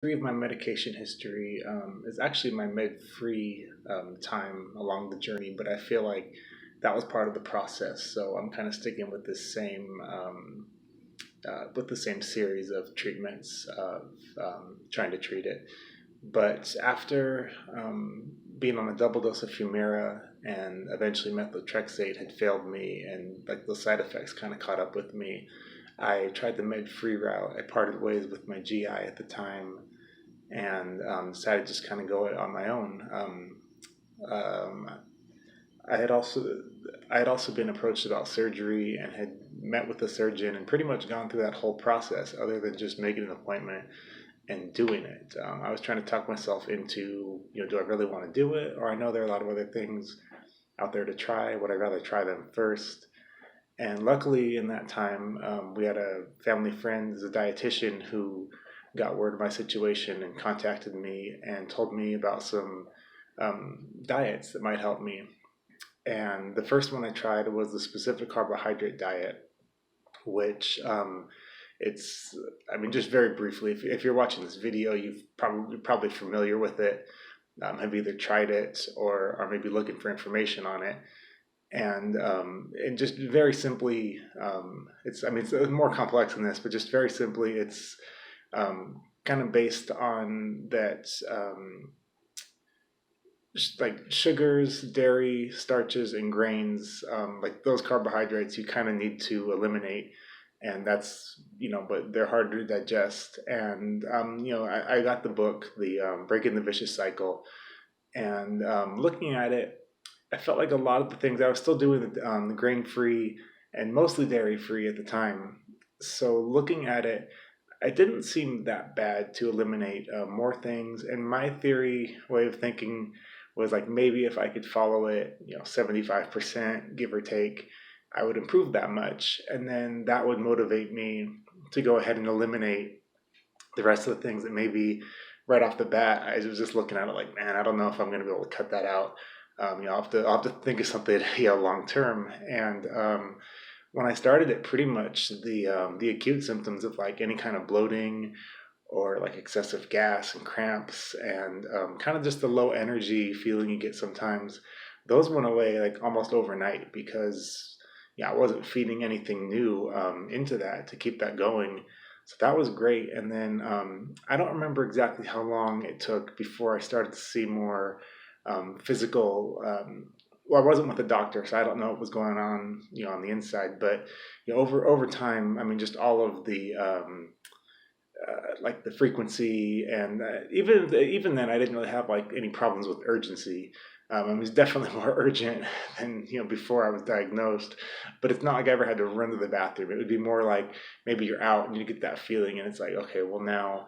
Three of my medication history is actually my med-free time along the journey, but I feel like that was part of the process. So I'm kind of sticking with the same series of treatments of trying to treat it. But after being on a double dose of Humira and eventually methotrexate had failed me, and like the side effects kind of caught up with me, I tried the med-free route. I parted ways with my GI at the time and decided to just kind of go it on my own. Um, I had also I had also been approached about surgery and had met with a surgeon and pretty much gone through that whole process, other than just making an appointment and doing it. I was trying to talk myself into, do I really want to do it, or I know there are a lot of other things out there to try. Would I rather try them first? And luckily, in that time, we had a family friend, as a dietitian, who got word of my situation and contacted me and told me about some diets that might help me. And the first one I tried was the Specific Carbohydrate Diet, which it's, I mean, just very briefly, if you're watching this video, you're probably familiar with it, have either tried it or are maybe looking for information on it. And just very simply, it's more complex than this, but just very simply, it's kind of based on that, like sugars, dairy, starches, and grains, like those carbohydrates you kind of need to eliminate. And that's, but they're harder to digest. And, I got the book, the Breaking the Vicious Cycle, and looking at it, I felt like a lot of the things I was still doing the grain free and mostly dairy free at the time. So looking at it, it didn't seem that bad to eliminate more things. And my theory way of thinking was like, maybe if I could follow it, 75%, give or take, I would improve that much. And then that would motivate me to go ahead and eliminate the rest of the things that maybe right off the bat, I was just looking at it like, man, I don't know if I'm going to be able to cut that out. I'll have to think of something, long term. And when I started it, pretty much the acute symptoms of like any kind of bloating or like excessive gas and cramps and kind of just the low energy feeling you get sometimes, those went away like almost overnight because I wasn't feeding anything new into that to keep that going. So that was great. And then I don't remember exactly how long it took before I started to see more physical. Well, I wasn't with a doctor, so I don't know what was going on, on the inside. But over time, I mean, just all of the like the frequency, and even then, I didn't really have like any problems with urgency. It was definitely more urgent than before I was diagnosed. But it's not like I ever had to run to the bathroom. It would be more like maybe you're out and you get that feeling, and it's like, okay, well now,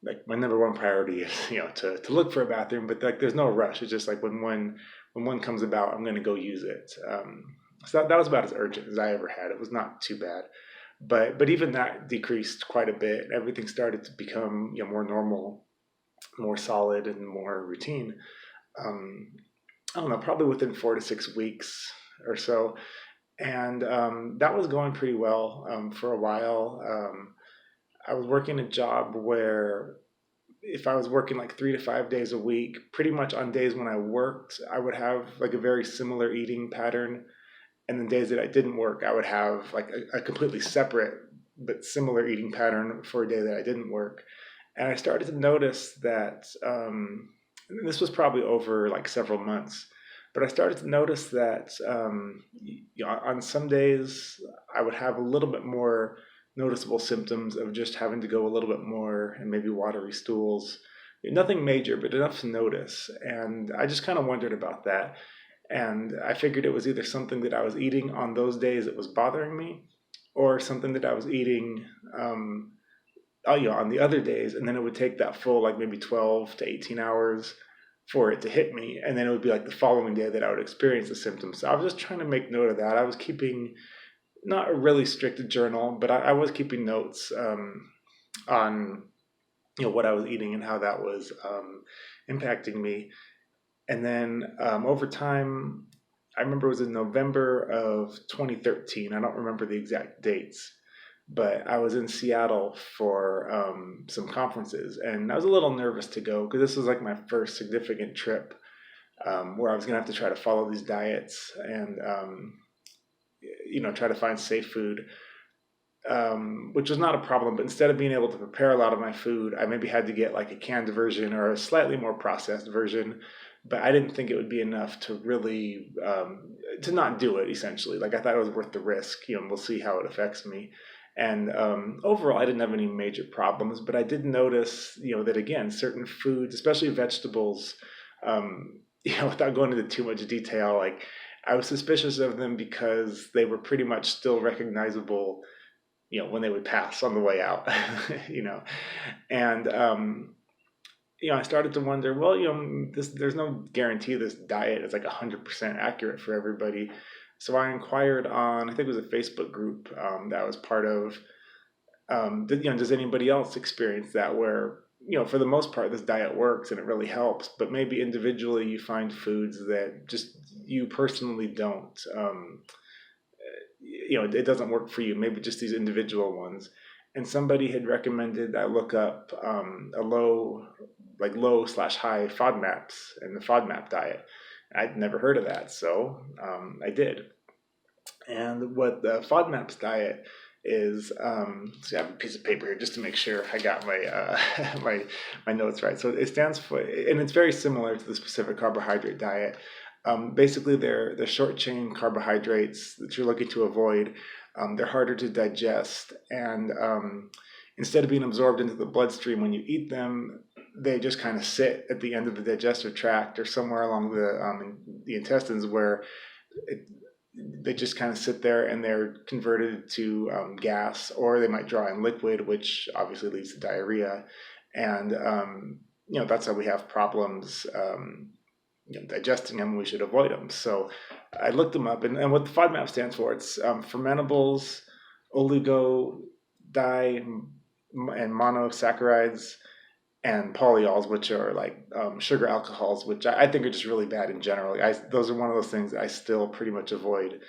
like my number one priority is to look for a bathroom, but like there's no rush. It's just like when one comes about, I'm going to go use it. So that was about as urgent as I ever had. It was not too bad, but even that decreased quite a bit. Everything started to become more normal, more solid, and more routine. Um, I don't know, probably within 4 to 6 weeks or so, and that was going pretty well for a while. I was working a job where if I was working like 3 to 5 days a week, pretty much on days when I worked, I would have like a very similar eating pattern. And then days that I didn't work, I would have like a completely separate but similar eating pattern for a day that I didn't work. And I started to notice that this was probably over like several months, but I started to notice that on some days I would have a little bit more noticeable symptoms of just having to go a little bit more and maybe watery stools. Nothing major, but enough to notice. And I just kind of wondered about that. And I figured it was either something that I was eating on those days that was bothering me, or something that I was eating on the other days. And then it would take that full, like maybe 12 to 18 hours for it to hit me. And then it would be like the following day that I would experience the symptoms. So I was just trying to make note of that. I was keeping not a really strict journal, but I was keeping notes on what I was eating and how that was impacting me. And then over time, I remember it was in November of 2013. I don't remember the exact dates, but I was in Seattle for some conferences, and I was a little nervous to go because this was like my first significant trip where I was gonna have to try to follow these diets and try to find safe food, which was not a problem. But instead of being able to prepare a lot of my food, I maybe had to get like a canned version or a slightly more processed version. But I didn't think it would be enough to really to not do it. Essentially, like I thought it was worth the risk. We'll see how it affects me. And overall, I didn't have any major problems. But I did notice, that again, certain foods, especially vegetables, without going into too much detail, like I was suspicious of them because they were pretty much still recognizable, when they would pass on the way out, and I started to wonder, well, there's no guarantee this diet is like 100% accurate for everybody. So I inquired on, I think it was a Facebook group that I was part of. Does anybody else experience that where, for the most part, this diet works and it really helps, but maybe individually you find foods that just you personally don't, it doesn't work for you, maybe just these individual ones. And somebody had recommended I look up a low/high FODMAPs and the FODMAP diet. I'd never heard of that, so I did. And what the FODMAPS diet is, so I have a piece of paper here just to make sure I got my my notes right. So it stands for, and it's very similar to the Specific Carbohydrate Diet. Basically, they're short chain carbohydrates that you're looking to avoid. They're harder to digest, and instead of being absorbed into the bloodstream when you eat them, they just kind of sit at the end of the digestive tract or somewhere along the intestines where they just kind of sit there and they're converted to gas, or they might draw in liquid, which obviously leads to diarrhea. And, that's how we have problems digesting them. We should avoid them. So I looked them up, and what the FODMAP stands for, it's fermentables, oligo, di, and monosaccharides, and polyols, which are like sugar alcohols, which I think are just really bad in general. Those are one of those things that I still pretty much avoid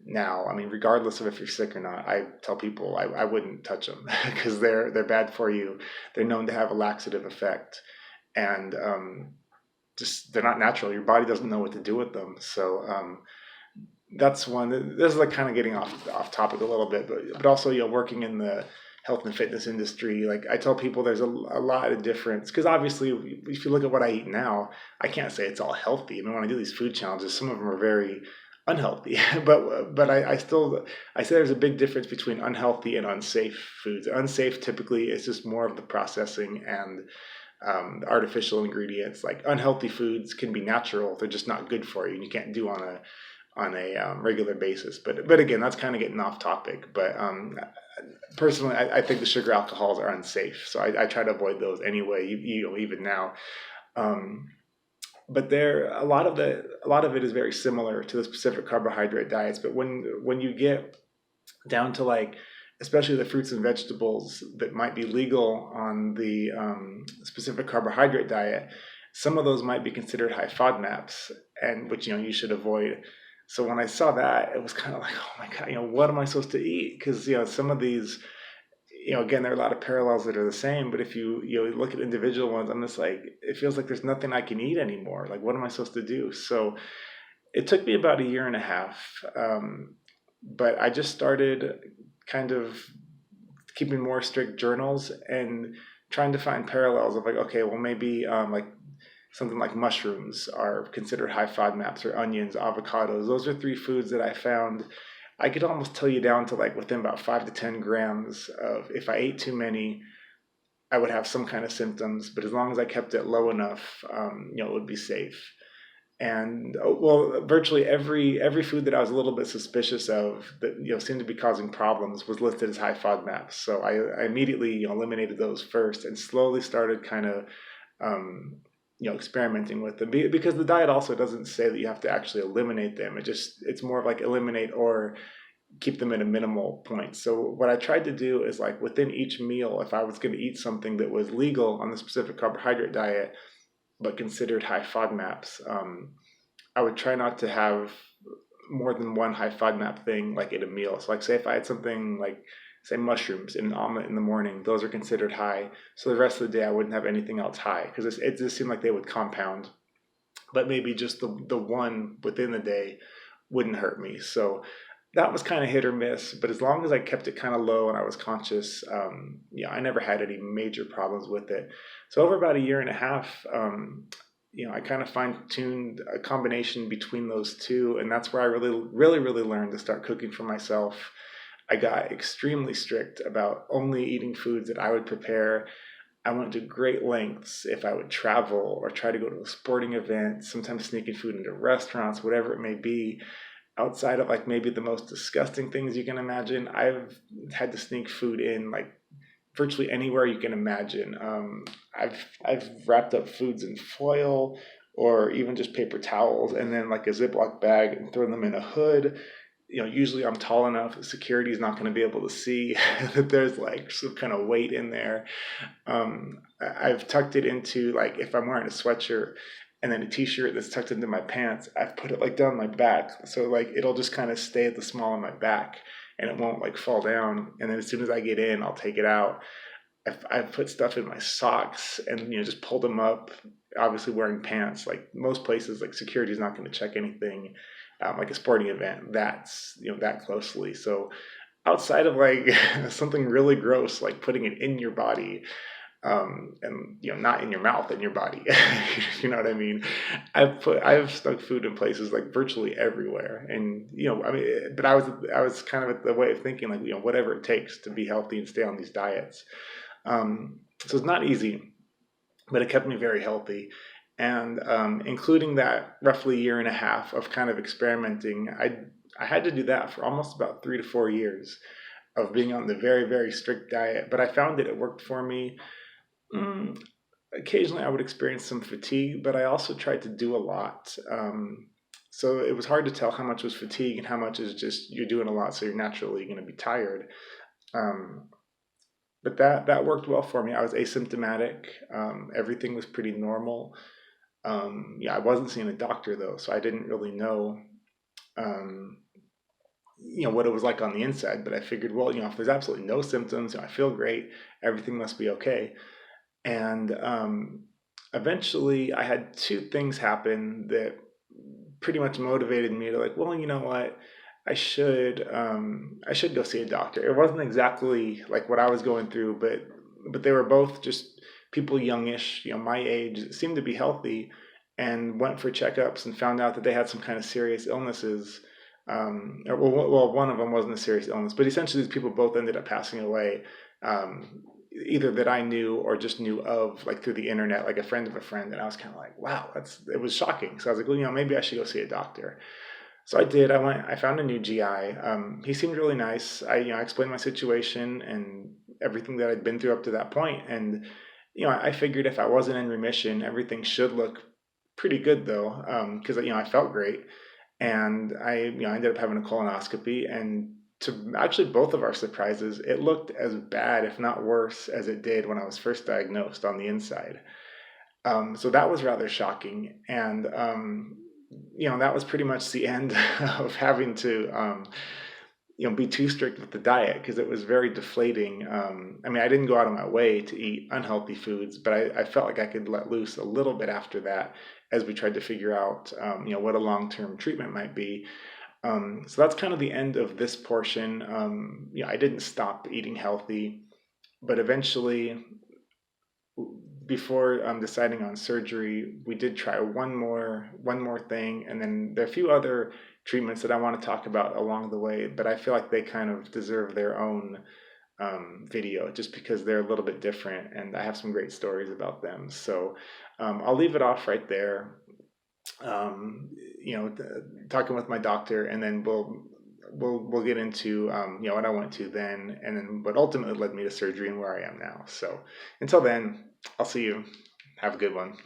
now. I mean, regardless of if you're sick or not, I tell people I wouldn't touch them because they're bad for you. They're known to have a laxative effect, and just they're not natural. Your body doesn't know what to do with them. So that's one. This is like kind of getting off topic a little bit, but also working in the health and fitness industry, like I tell people there's a lot of difference, because obviously if you look at what I eat now, I can't say it's all healthy. I mean, when I do these food challenges, some of them are very unhealthy, but I say there's a big difference between unhealthy and unsafe foods. Unsafe typically is just more of the processing and the artificial ingredients. Like unhealthy foods can be natural, they're just not good for you, and you can't do on a regular basis. But again, that's kind of getting off topic. But personally, I think the sugar alcohols are unsafe, so I try to avoid those anyway, even now. But a lot of it is very similar to the specific carbohydrate diets. But when you get down to like, especially the fruits and vegetables that might be legal on the specific carbohydrate diet, some of those might be considered high FODMAPs, and which you should avoid. So when I saw that, it was kind of like, oh my God, what am I supposed to eat? Because some of these, again, there are a lot of parallels that are the same. But if you look at individual ones, I'm just like, it feels like there's nothing I can eat anymore. Like, what am I supposed to do? So it took me about a year and a half, but I just started kind of keeping more strict journals and trying to find parallels of like, okay, well maybe like something like mushrooms are considered high FODMAPs, or onions, avocados. Those are 3 foods that I found I could almost tell you down to like within about 5 to 10 grams of, if I ate too many, I would have some kind of symptoms. But as long as I kept it low enough, it would be safe. And virtually every food that I was a little bit suspicious of that seemed to be causing problems was listed as high FODMAPs. So I immediately eliminated those first and slowly started kind of experimenting with them, because the diet also doesn't say that you have to actually eliminate them. It's more of like eliminate or keep them at a minimal point. So what I tried to do is like within each meal, if I was going to eat something that was legal on the specific carbohydrate diet but considered high FODMAPs, I would try not to have more than one high FODMAP thing like at a meal. So like say if I had something like say mushrooms in an omelet in the morning, those are considered high. So the rest of the day I wouldn't have anything else high because it just seemed like they would compound. But maybe just the one within the day wouldn't hurt me. So that was kind of hit or miss. But as long as I kept it kind of low and I was conscious, I never had any major problems with it. So over about a year and a half, I kind of fine-tuned a combination between those two, and that's where I really learned to start cooking for myself. I got extremely strict about only eating foods that I would prepare. I went to great lengths if I would travel or try to go to a sporting event, sometimes sneaking food into restaurants, whatever it may be. Outside of like maybe the most disgusting things you can imagine, I've had to sneak food in like virtually anywhere you can imagine. I've wrapped up foods in foil or even just paper towels and then like a Ziploc bag and thrown them in a hood. Usually I'm tall enough, security is not going to be able to see that there's like some kind of weight in there. I've tucked it into, like, if I'm wearing a sweatshirt and then a t-shirt that's tucked into my pants, I've put it like down my back. So like it'll just kind of stay at the small of my back and it won't like fall down. And then as soon as I get in, I'll take it out. I've put stuff in my socks and, just pulled them up, obviously wearing pants. Like most places, like security is not going to check anything. Like a sporting event, that's, that closely. So outside of like something really gross, like putting it in your body, and not in your mouth, in your body, you know what I mean? I've stuck food in places like virtually everywhere, and but I was kind of at the way of thinking like whatever it takes to be healthy and stay on these diets. So it's not easy, but it kept me very healthy. And including that roughly year and a half of kind of experimenting, I had to do that for almost about 3 to 4 years of being on the very, very strict diet. But I found that it worked for me. Occasionally I would experience some fatigue, but I also tried to do a lot. So it was hard to tell how much was fatigue and how much is just you're doing a lot, so you're naturally going to be tired. But that worked well for me. I was asymptomatic. Everything was pretty normal. I wasn't seeing a doctor though, so I didn't really know, what it was like on the inside. But I figured, well, if there's absolutely no symptoms, I feel great, everything must be okay. And eventually, I had 2 things happen that pretty much motivated me to like, well, you know what, I should go see a doctor. It wasn't exactly like what I was going through, but they were both just people youngish, my age, seemed to be healthy, and went for checkups and found out that they had some kind of serious illnesses. Well, one of them wasn't a serious illness, but essentially these people both ended up passing away, either that I knew or just knew of, like through the internet, like a friend of a friend. And I was kind of like, wow, it was shocking. So I was like, well, maybe I should go see a doctor. So I did. I found a new GI. He seemed really nice. I explained my situation and everything that I'd been through up to that point. And, I figured if I wasn't in remission, everything should look pretty good though. Cause I felt great. And I ended up having a colonoscopy, and to actually both of our surprises, it looked as bad, if not worse, as it did when I was first diagnosed on the inside. So that was rather shocking. And, that was pretty much the end of having to, be too strict with the diet, because it was very deflating. I didn't go out of my way to eat unhealthy foods, but I felt like I could let loose a little bit after that as we tried to figure out, what a long-term treatment might be. So that's kind of the end of this portion. I didn't stop eating healthy, but eventually, before deciding on surgery, we did try one more thing, and then there are a few other treatments that I want to talk about along the way, but I feel like they kind of deserve their own video, just because they're a little bit different, and I have some great stories about them. So I'll leave it off right there. Talking with my doctor, and then we'll get into what I went to then, and then what ultimately led me to surgery and where I am now. So until then, I'll see you. Have a good one.